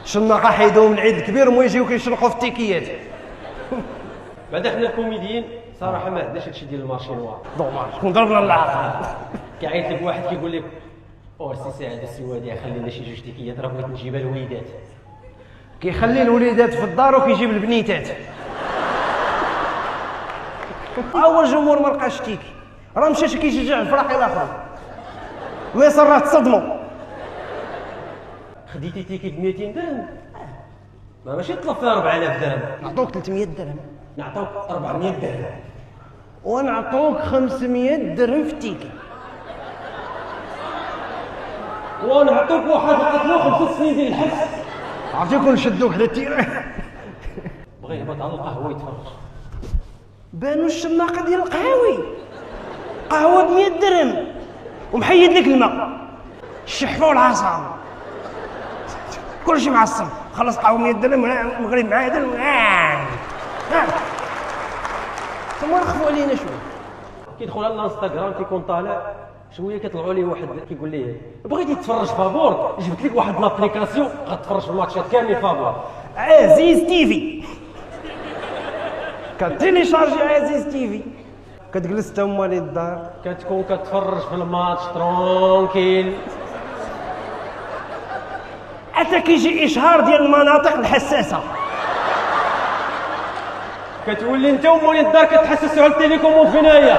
شناقه حيدوهم من العيد الكبير وما يجيو كيشرقوا في التيكيات. بعد حنا الكوميديين صراحه ما عندناش هادشي ديال المارشي نوار. دوماج شكون ضربنا العقل. كيعيط لك واحد كيقول لك او سي سعد السوادي خلينا شي جوج تيكيات راه بغيت نجيبها الوليدات. كيخلي الوليدات في الدار وكيجيب البنيتات. اول جمهور ما لقاش تيكي راه مشى كيشجع الفرق الاخر ويصل راه تصدموا. خديتي تيكي ب 200 درهم ماشي تطلب فيها 4000 درهم. نعطوك 300 درهم نعطوك 400 درهم ونعطوك 500 درهم في التيكي ونعطوك واحد القتل و 5 سنين ديال الحبس. عرفتي كون شدوك حدا التيران بغى يهبط على القهوه يتفرج. بانوا الشناقه ديال القهاوي قهوه ب 100 درهم ومحيد لك الماء الشحفه والعصا كلشي معصب. خلص قهوه 100 درهم المغرب معادل ثم رخفوا علينا شويه. كيدخل على الانستغرام كيكون طالع شويه كيطلعوا ليه واحد كيقول ليه بغيتي تتفرج فابور جبت لك واحد لابليكاسيون غتفرج في الماتشات كاملين فابور. عزيز تيفي كتيليشارجي عزيز تيفي كتجلس انت ومالي الدار كتكون كتفرج في الماتش ترونكيل حتى كيجي اشهار ديال المناطق الحساسه كتولي انت ومولي الدار كتحسسوا على التليكوم وفينايا.